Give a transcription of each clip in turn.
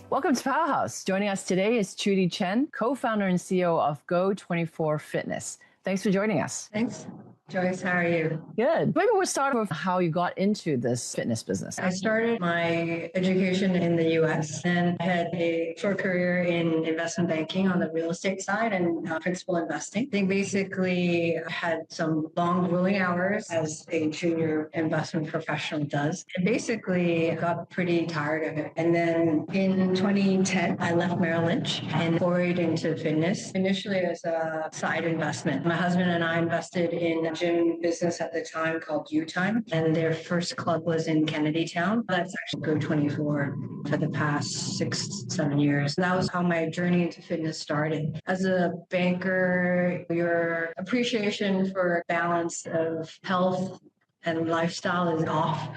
Welcome to Powerhouse. Joining us today is Trudy Chan, co-founder and CEO of GO24 Fitness. Thanks for joining us. Thanks. Joyce, how are you? Good. Maybe we'll start with how you got into this fitness business. I started my education in the US and had a short career in investment banking on the real estate side and principal investing. I think basically had some long grueling hours as a junior investment professional does. And basically got pretty tired of it. And then in 2010, I left Merrill Lynch and forayed into fitness, initially as a side investment. My husband and I invested in a gym business at the time called U-Time, and their first club was in Kennedy Town. That's actually GO24 for the past 6-7 years. That was how my journey into fitness started. As a banker, your appreciation for balance of health and lifestyle is off.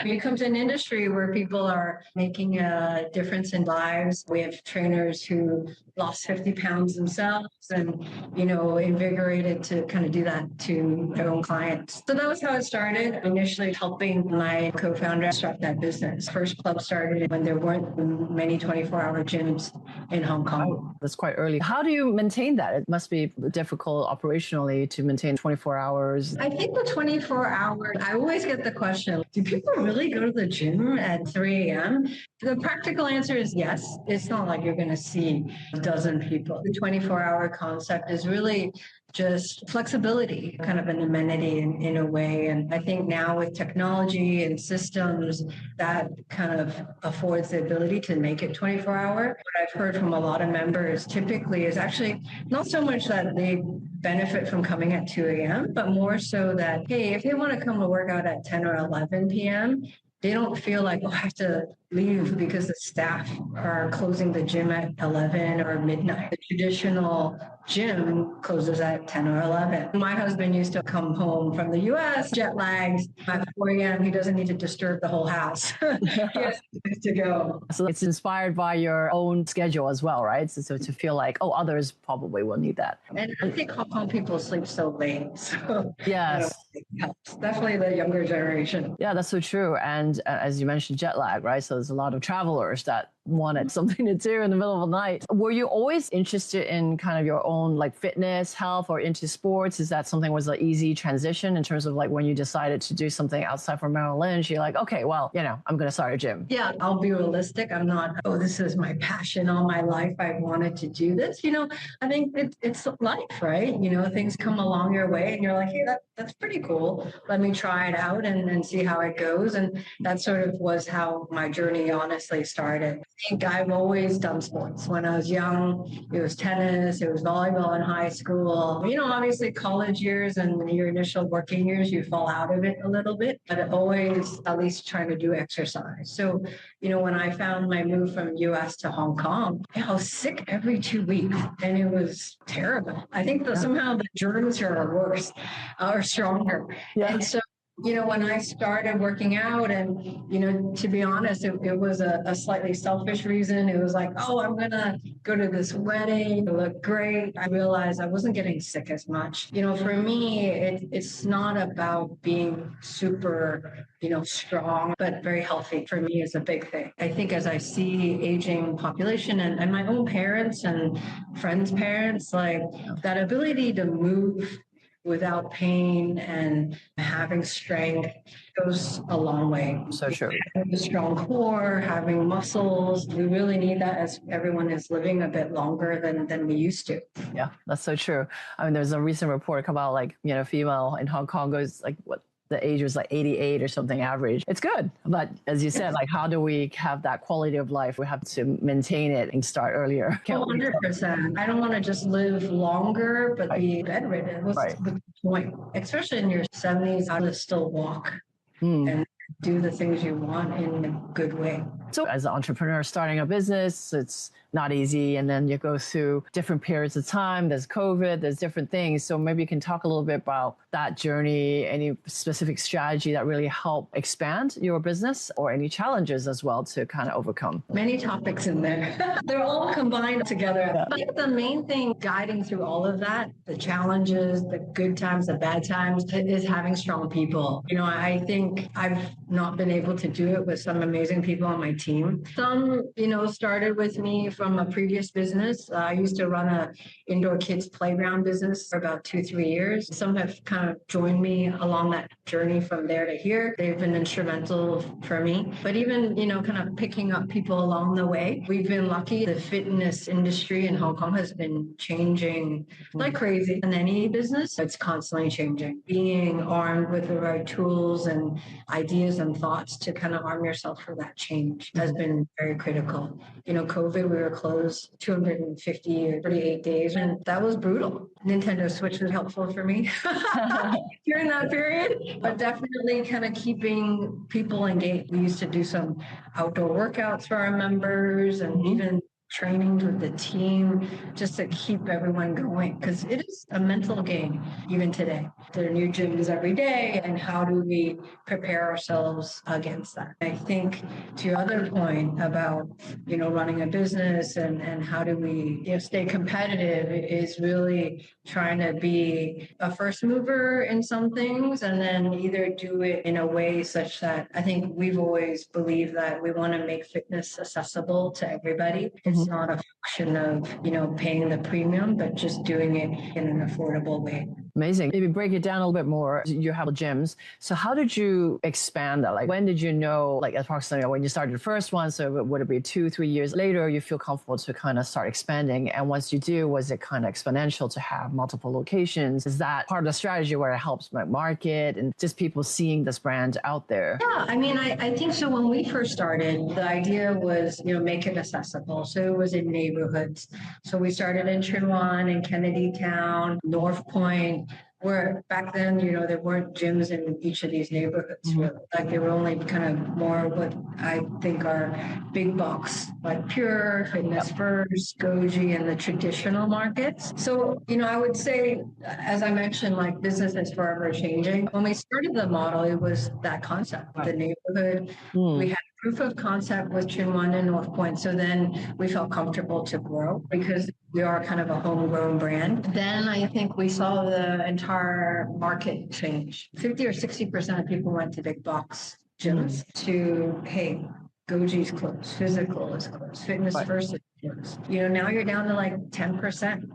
You come to an industry where people are making a difference in lives. We have trainers who lost 50 pounds themselves and, invigorated to kind of do that to their own clients. So that was how it started, initially helping my co-founder start that business. First club started when there weren't many 24-hour gyms in Hong Kong. Oh, that's quite early. How do you maintain that? It must be difficult operationally to maintain 24 hours. I think the 24 hours, I always get the question, do people really go to the gym at 3 a.m.? The practical answer is yes. It's not like you're going to see a dozen people. The 24-hour concept is really just flexibility, kind of an amenity in a way. And I think now with technology and systems, that kind of affords the ability to make it 24-hour. What I've heard from a lot of members typically is actually not so much that they benefit from coming at 2 a.m., but more so that, hey, if they want to come to work out at 10 or 11 p.m., they don't feel like, I have to leave because the staff are closing the gym at 11 or midnight. The traditional gym closes at 10 or 11. My husband used to come home from the US, jet lagged at 4 a.m. He doesn't need to disturb the whole house. He has to go. So it's inspired by your own schedule as well, right? So to feel like, others probably will need that. And I think Hong Kong people sleep so late. So yes. It helps. Definitely the younger generation. Yeah, that's so true. And as you mentioned, jet lag, right? So there's a lot of travelers that wanted something to do in the middle of the night. Were you always interested in kind of your own like fitness, health, or into sports? Is that something was an easy transition in terms of like when you decided to do something outside from Merrill Lynch, you're like, okay, well, I'm going to start a gym. Yeah, I'll be realistic. I'm not, this is my passion all my life. I wanted to do this. I think it's life, right? Things come along your way and you're like, hey, that's pretty cool. Let me try it out and see how it goes. And that sort of was how my journey honestly started. I think I've always done sports. When I was young, it was tennis, it was volleyball in high school. Obviously college years and your initial working years, you fall out of it a little bit, but always at least trying to do exercise. So, when I found my move from US to Hong Kong, I was sick every 2 weeks and it was terrible. I think that somehow the germs are worse or stronger. Yeah. And so, when I started working out and, to be honest, it was a slightly selfish reason. It was like, I'm going to go to this wedding, look great. I realized I wasn't getting sick as much. For me, it's not about being super, strong, but very healthy for me is a big thing. I think as I see aging population and my own parents and friends' parents, like that ability to move without pain and having strength goes a long way. So true. Having a strong core, having muscles, we really need that as everyone is living a bit longer than we used to. Yeah, that's so true. I mean, there's a recent report come out like, female in Hong Kong goes like the age was like 88 or something average. It's good. But as you said, like how do we have that quality of life? We have to maintain it and start earlier. 100%. I don't want to just live longer, but be bedridden. What's the point? Especially in your 70s, how to still walk and do the things you want in a good way. So as an entrepreneur starting a business, it's not easy. And then you go through different periods of time. There's COVID, there's different things. So maybe you can talk a little bit about that journey, any specific strategy that really helped expand your business or any challenges as well to kind of overcome. Many topics in there. They're all combined together. Yeah. I think the main thing guiding through all of that, the challenges, the good times, the bad times, is having strong people. I think I've not been able to do it with some amazing people on my team. Some, started with me from a previous business. I used to run a indoor kids playground business for about 2-3 years. Some have kind of joined me along that journey from there to here. They've been instrumental for me. But even, kind of picking up people along the way, we've been lucky. The fitness industry in Hong Kong has been changing like crazy. In any business, it's constantly changing. Being armed with the right tools and ideas and thoughts to kind of arm yourself for that change has been very critical. COVID, we were closed 250 or 38 days, and that was brutal. Nintendo Switch was helpful for me during that period, but definitely kind of keeping people engaged. We used to do some outdoor workouts for our members and even trainings with the team just to keep everyone going, because it is a mental game even today. There are new gyms every day, and how do we prepare ourselves against that? I think to your other point about running a business and how do we stay competitive, is really trying to be a first mover in some things, and then either do it in a way such that I think we've always believed that we want to make fitness accessible to everybody. It's not a function of, paying the premium, but just doing it in an affordable way. Amazing. Maybe break it down a little bit more. You have gyms. So how did you expand that? Like, when did you know, like approximately when you started the first one? So would it be 2-3 years later, you feel comfortable to kind of start expanding? And once you do, was it kind of exponential to have multiple locations? Is that part of the strategy where it helps my market and just people seeing this brand out there? Yeah, I think so. When we first started, the idea was, make it accessible. So it was in neighborhoods. So we started in Chen and Kennedy Town, North Point, where back then, there weren't gyms in each of these neighborhoods. Really. Like they were only kind of more what I think are big box, like Pure, Fitness First, Goji, and the traditional markets. So, I would say, as I mentioned, like business is forever changing. When we started the model, it was that concept, the neighborhood. We had proof of concept with Chen and North Point. So then we felt comfortable to grow because we are kind of a homegrown brand. Then I think we saw the entire market change. 50 or 60% of people went to big box gyms to, hey, Goji's closed, physical is closed, Fitness First is closed. Now you're down to like 10%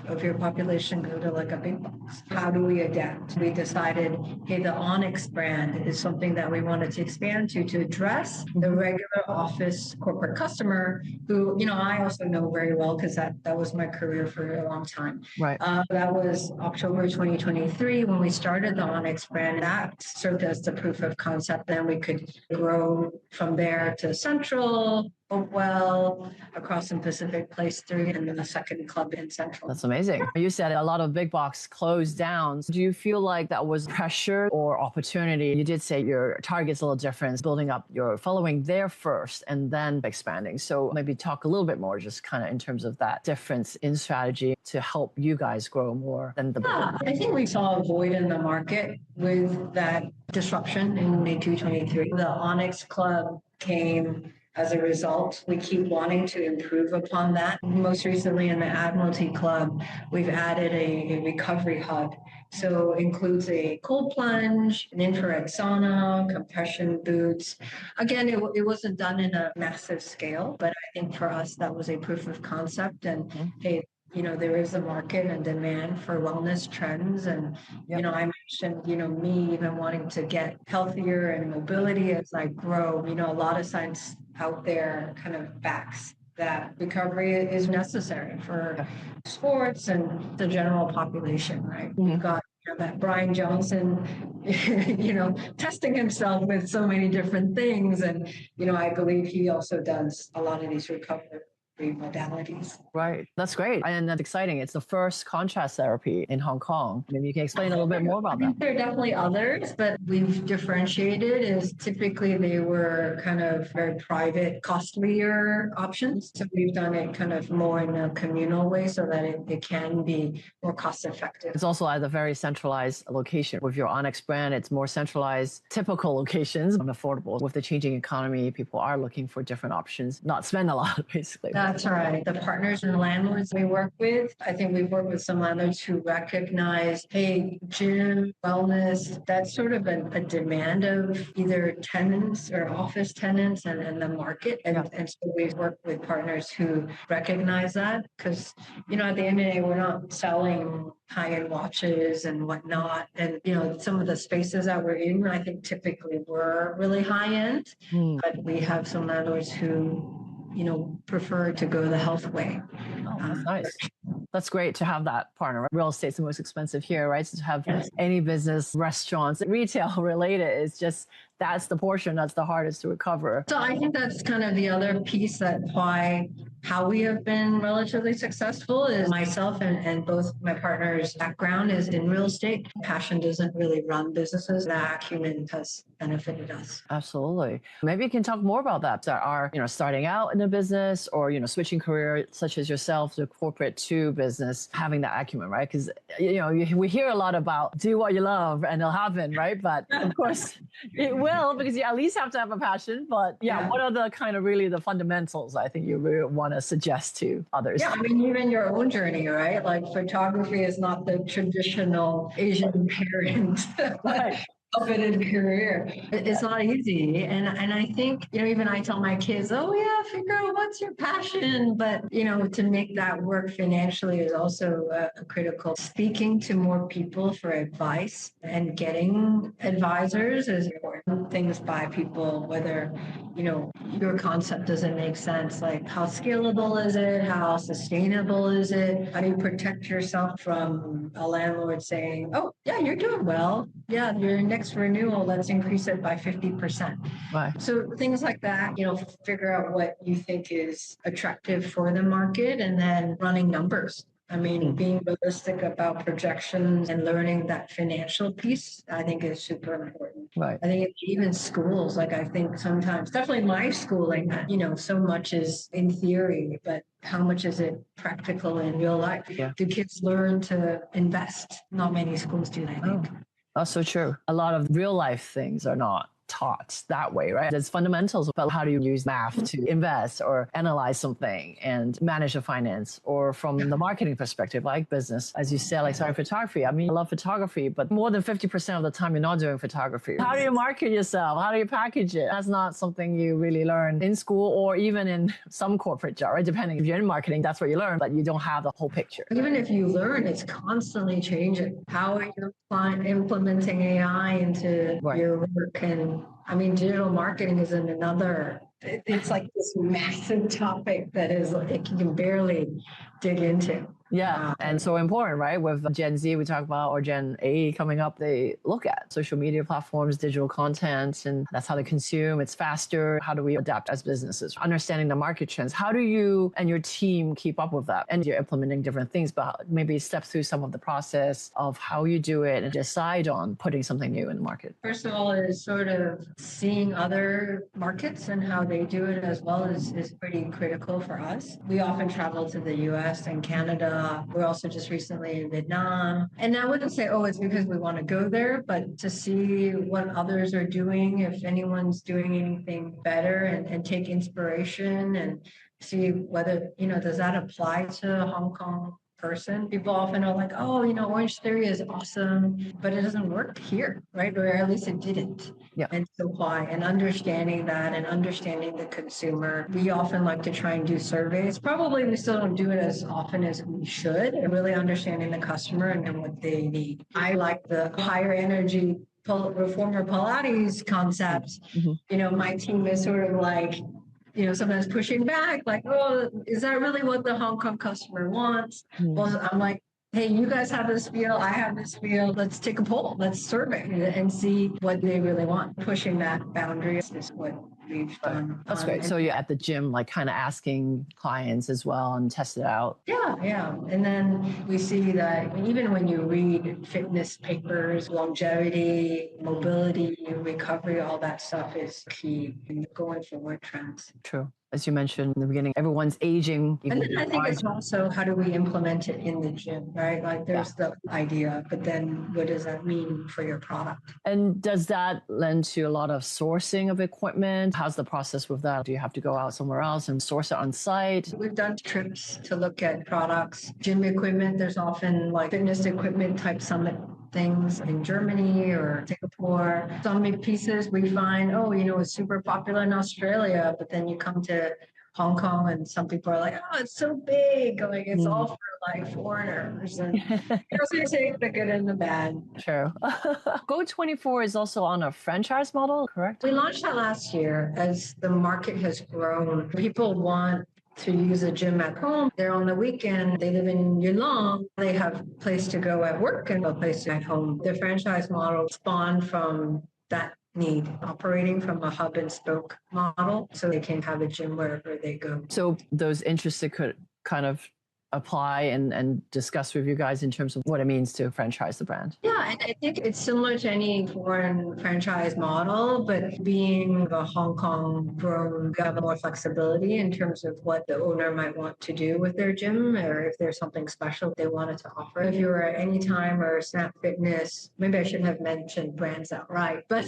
of your population go to like a big box. How do we adapt? We decided, hey, the Onyx brand is something that we wanted to expand to address the regular office corporate customer who, I also know very well because that was my career for a long time. Right. That was October 2023 when we started the Onyx brand. That served as the proof of concept. Then we could grow from there to Central, Hopewell, across in Pacific Place 3, and then the second club in Central. That's amazing. You said a lot of big box closed down. Do you feel like that was pressure or opportunity? You did say your target's a little different, building up your following there first and then expanding. So maybe talk a little bit more just kind of in terms of that difference in strategy to help you guys grow more than the I think we saw a void in the market with that disruption in May 2023. The Onyx Club came as a result. We keep wanting to improve upon that. Most recently in the Admiralty Club, we've added a recovery hub. So it includes a cold plunge, an infrared sauna, compression boots. Again, it wasn't done in a massive scale, but I think for us, that was a proof of concept. And hey, there is a market and demand for wellness trends. And, I mentioned, me even wanting to get healthier and mobility as I grow, a lot of science out there kind of backs that recovery is necessary for sports and the general population, right? We've got that Brian Johnson, testing himself with so many different things. And, I believe he also does a lot of these recovery three modalities. Right. That's great. And that's exciting. It's the first contrast therapy in Hong Kong. Maybe you can explain a little bit more I about that. think there are definitely others, but we've differentiated is typically they were kind of very private, costlier options. So we've done it kind of more in a communal way so that it can be more cost effective. It's also at a very centralized location. With your Onyx brand, it's more centralized, typical locations and affordable. With the changing economy, people are looking for different options, not spend a lot, basically. That's right. The partners and landlords we work with, I think we've worked with some landlords who recognize, hey, gym, wellness, that's sort of a demand of either tenants or office tenants and the market. And so we've worked with partners who recognize that because, at the end of the day, we're not selling high-end watches and whatnot. And, some of the spaces that we're in, I think typically were really high-end, but we have some landlords who prefer to go the health way. Oh, that's nice. That's great to have that partner. Real estate's the most expensive here, right? So to have any business, restaurants, retail related is just, that's the portion that's the hardest to recover. So I think that's kind of the other piece how we have been relatively successful is myself and both my partners' background is in real estate. Passion doesn't really run businesses. That acumen has benefited us. Absolutely. Maybe you can talk more about that are, starting out in a business or, switching career such as yourself to corporate to business, having that acumen, right? Because, we hear a lot about do what you love and it'll happen, right? But of course it will because you at least have to have a passion. But what are the kind of really the fundamentals I think you really want to suggest to others? Yeah, I mean, even your own journey, right? Like photography is not the traditional Asian parent. Right. Coveted career. It's not easy. And I think, even I tell my kids, oh yeah, figure out what's your passion. But, to make that work financially is also critical. Speaking to more people for advice and getting advisors is important. Things by people, whether, your concept doesn't make sense. Like how scalable is it? How sustainable is it? How do you protect yourself from a landlord saying, oh yeah, you're doing well. Yeah, your next renewal, let's increase it by 50%. Right. So things like that, figure out what you think is attractive for the market and then running numbers. I mean, being realistic about projections and learning that financial piece, I think is super important. Right. I think even schools, like I think sometimes, definitely my schooling, so much is in theory, but how much is it practical in real life? Yeah. Do kids learn to invest? Not many schools do, I think. That's so true. A lot of real life things are not taught that way, right? There's fundamentals about how do you use math to invest or analyze something and manage the finance, or from the marketing perspective, like business, as you said, like photography. I mean, I love photography, but more than 50% of the time you're not doing photography. How do you market yourself? How do you package it? That's not something you really learn in school or even in some corporate job, right? Depending if you're in marketing, that's what you learn, but you don't have the whole picture. Even if you learn, it's constantly changing. How are you implementing AI into your work? And I mean, digital marketing is another, it's like this massive topic that is, you can barely dig into. Yeah, and so important, right? With Gen Z, we talk about, or Gen A coming up, they look at social media platforms, digital content, and that's how they consume. It's faster. How do we adapt as businesses? Understanding the market trends. How do you and your team keep up with that? And you're implementing different things, but maybe step through some of the process of how you do it and decide on putting something new in the market. First of all, is sort of seeing other markets and how they do it as well is pretty critical for us. We often travel to the US and Canada. We're also just recently in Vietnam. And I wouldn't say, oh, it's because we want to go there, but to see what others are doing, if anyone's doing anything better and take inspiration and see whether, does that apply to Hong Kong person? People often are like, oh, Orange Theory is awesome, but it doesn't work here, right? Or at least it didn't. Yeah. And so why? And understanding that and understanding the consumer. We often like to try and do surveys. Probably we still don't do it as often as we should, and really understanding the customer and what they need. I like the higher energy reformer Pilates concept. My team is sort of like, sometimes pushing back, like, oh, is that really what the Hong Kong customer wants? Well, I'm like, hey, you guys have this feel, I have this feel. Let's take a poll, let's survey and see what they really want. Pushing that boundary is what we've done. That's great. So you're at the gym, like kind of asking clients as well and test it out. Yeah. And then we see that even when you read fitness papers, longevity, mobility, recovery, all that stuff is key in going forward trends. True. As you mentioned in the beginning, everyone's aging. And then I think it's also how do we implement it in the gym, right? Like there's the idea, but then what does that mean for your product? And does that lend to a lot of sourcing of equipment? How's the process with that? Do you have to go out somewhere else and source it on site? We've done trips to look at products, gym equipment. There's often like fitness equipment type summit things in Germany or Singapore. Some pieces we find, it's super popular in Australia, but then you come to Hong Kong and some people are like, oh, it's so big. Like it's all for like foreigners. And you take the good and the bad. True. Go24 is also on a franchise model, correct? We launched that last year as the market has grown. People want to use a gym at home. They're on the weekend. They live in Yulong. They have a place to go at work and a place at home. The franchise model spawned from that need, operating from a hub and spoke model so they can have a gym wherever they go. So those interested could kind of apply and discuss with you guys in terms of what it means to franchise the brand? Yeah, and I think it's similar to any foreign franchise model, but being a Hong Kong grown, you have more flexibility in terms of what the owner might want to do with their gym or if there's something special they wanted to offer. If you were at Anytime or Snap Fitness, maybe I shouldn't have mentioned brands outright, but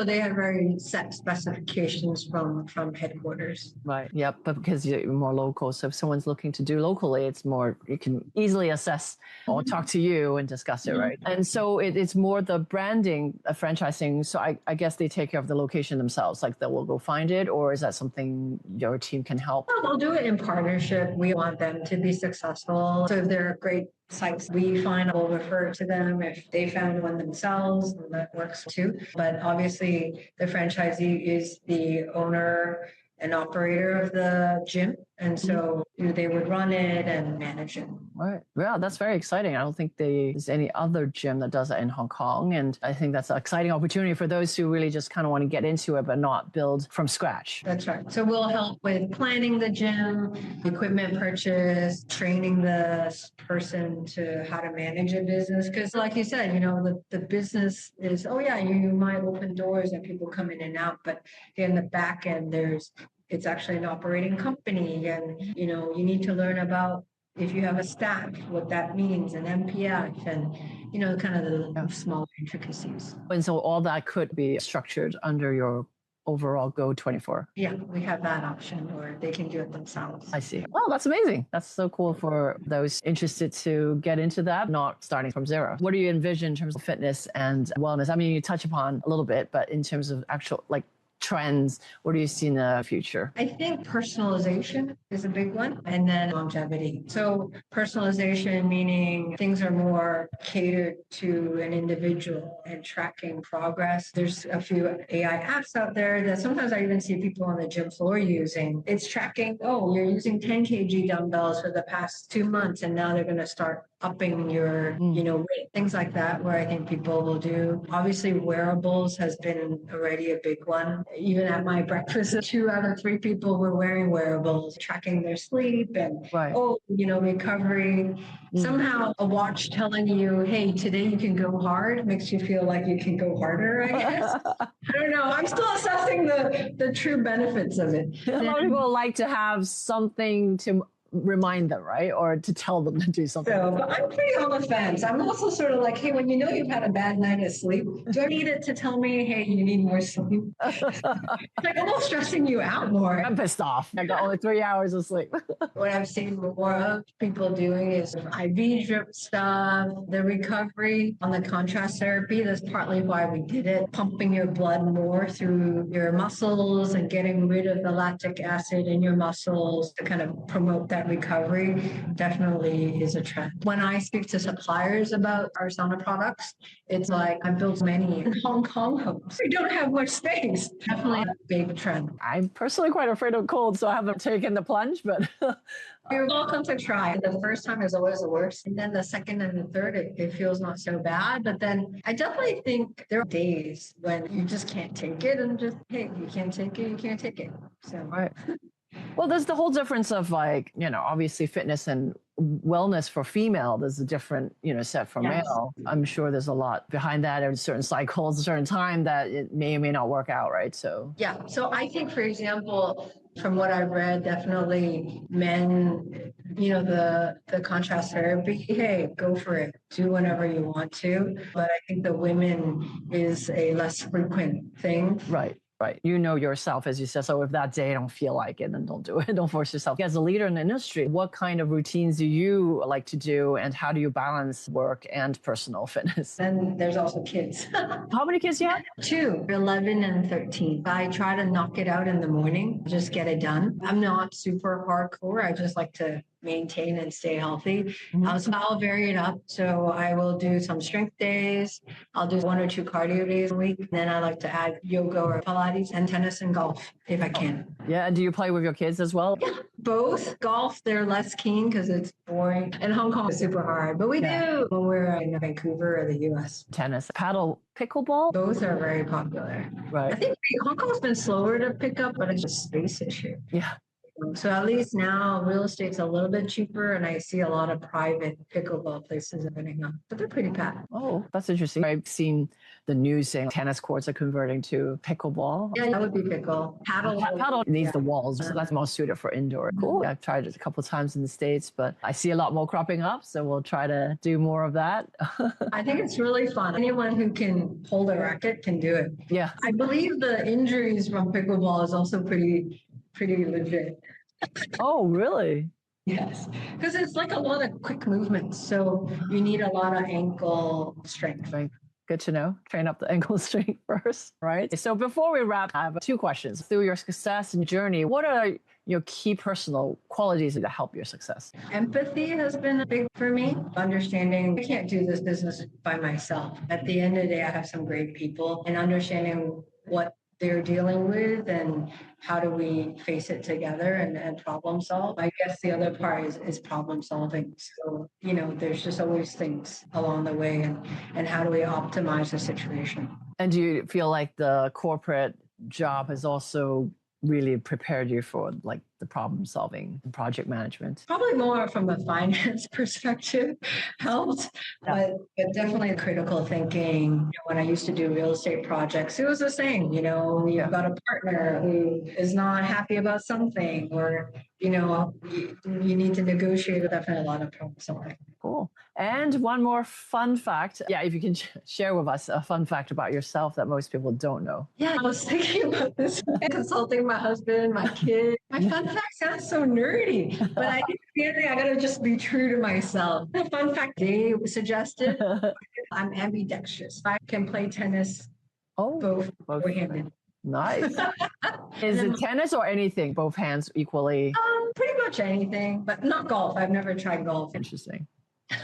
they have very set specifications from headquarters. Right. Yep. But because you're more local, so if someone's looking to do locally, it's more, you can easily assess or talk to you and discuss it, right? And so it's more the branding of franchising. So I guess they take care of the location themselves, like they will go find it, or is that something your team can help? We'll do it in partnership. We want them to be successful. So if they're great sites we find, we'll refer to them. If they found one themselves, then that works too. But obviously the franchisee is the owner and operator of the gym. And so they would run it and manage it. Right. Yeah, that's very exciting. I don't think there's any other gym that does that in Hong Kong. And I think that's an exciting opportunity for those who really just kind of want to get into it, but not build from scratch. That's right. So we'll help with planning the gym, equipment purchase, training the person to how to manage a business. Because like you said, the business is, you might open doors and people come in and out, but in the back end, it's actually an operating company. And, you need to learn about if you have a staff, what that means, an MPF, and, kind of the small intricacies. And so all that could be structured under your overall Go24. Yeah, we have that option, or they can do it themselves. I see. Well, that's amazing. That's so cool for those interested to get into that, not starting from zero. What do you envision in terms of fitness and wellness? I mean, you touch upon a little bit, but in terms of actual trends, what do you see in the future? I think personalization is a big one, and then longevity. So personalization meaning things are more catered to an individual and tracking progress. There's a few AI apps out there that sometimes I even see people on the gym floor using. It's tracking, you're using 10 kg dumbbells for the past 2 months, and now they're going to start upping your, weight, things like that, where I think people will do. Obviously, wearables has been already a big one. Even at my breakfast, 2 out of 3 people were wearing wearables, tracking their sleep and, recovery. Somehow a watch telling you, hey, today you can go hard makes you feel like you can go harder, I guess. I don't know. I'm still assessing the true benefits of it. A lot of people like to have something to remind them, right? Or to tell them to do something. So, but I'm pretty on the fence. I'm also sort of like, hey, when you've had a bad night of sleep, do I need it to tell me, hey, you need more sleep? Like almost stressing you out more. I'm pissed off. I got only 3 hours of sleep. What I've seen more of people doing is IV drip stuff, the recovery on the contrast therapy. That's partly why we did it. Pumping your blood more through your muscles and getting rid of the lactic acid in your muscles to kind of promote that recovery definitely is a trend. When I speak to suppliers about our sauna products, it's like I built many in Hong Kong homes. We don't have much space. Definitely a big trend. I'm personally quite afraid of cold, so I haven't taken the plunge, but You're welcome to try. The first time is always the worst. And then the second and the third, it feels not so bad. But then I definitely think there are days when you just can't take it and just, hey, you can't take it, you can't take it. So, Right. Well, there's the whole difference of like, obviously fitness and wellness for female. There's a different, set for yes. male. I'm sure there's a lot behind that and certain cycles, a certain time that it may or may not work out, right? So, yeah. So I think, for example, from what I've read, definitely men, the contrast therapy, hey, go for it. Do whatever you want to. But I think the women is a less frequent thing. Right. Right. You know yourself, as you said. So if that day you don't feel like it, then don't do it. Don't force yourself. As a leader in the industry, what kind of routines do you like to do and how do you balance work and personal fitness? And there's also kids. How many kids do you have? 2, 11 and 13. I try to knock it out in the morning, just get it done. I'm not super hardcore. I just like to maintain and stay healthy. So I'll vary it up. So I will do some strength days. I'll do 1 or 2 cardio days a week. Then I like to add yoga or Pilates and tennis and golf if I can. Yeah. And do you play with your kids as well? Yeah, both. Golf, they're less keen because it's boring. And Hong Kong is super hard, but we do when we're in Vancouver or the US. Tennis, paddle, pickleball? Both are very popular. Right. I think Hong Kong's been slower to pick up, but it's a space issue. Yeah. So at least now real estate's a little bit cheaper and I see a lot of private pickleball places opening up, but they're pretty packed. Oh, that's interesting. I've seen the news saying tennis courts are converting to pickleball. Yeah, that would be pickle. Paddle needs the walls, so that's more suited for indoor. Cool. I've tried it a couple of times in the States, but I see a lot more cropping up, so we'll try to do more of that. I think it's really fun. Anyone who can hold a racket can do it. Yeah. I believe the injuries from pickleball is also pretty legit. Oh, really? Yes, because it's like a lot of quick movements. So you need a lot of ankle strength. Right. Good to know. Train up the ankle strength first, right? So before we wrap, I have 2 questions. Through your success and journey, what are your key personal qualities that help your success? Empathy has been big for me. Understanding I can't do this business by myself. At the end of the day, I have some great people and understanding what they're dealing with and how do we face it together and problem solve. I guess the other part is problem solving. So, there's just always things along the way and how do we optimize the situation. And do you feel like the corporate job has also really prepared you for like the problem solving and project management? Probably more from a finance perspective helped, but definitely critical thinking. When I used to do real estate projects, it was the same. You've got a partner who is not happy about something or, you need to negotiate. Definitely a lot of problem solving. Cool. And one more fun fact. Yeah, if you can share with us a fun fact about yourself that most people don't know. Yeah, I was thinking about this, consulting my husband, my kid. My fun fact sounds so nerdy, but I think I gotta just be true to myself. The fun fact they suggested, I'm ambidextrous. I can play tennis both handed. Nice. Is it tennis or anything? Both hands equally? Pretty much anything, but not golf. I've never tried golf. Interesting.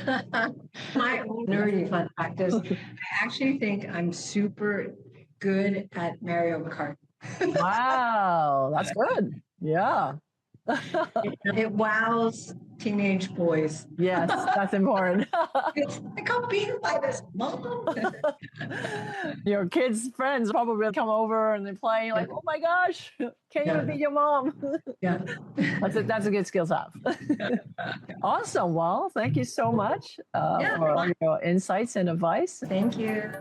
My nerdy fun fact is I actually think I'm super good at Mario Kart. Wow, that's good. Yeah. It wows teenage boys. Yes, that's important. I got beaten by this mom. Your kids' friends probably come over and they play like, oh my gosh, can you beat your mom? Yeah. That's a good skill to have. Awesome. Well, thank you so much for all your insights and advice. Thank you.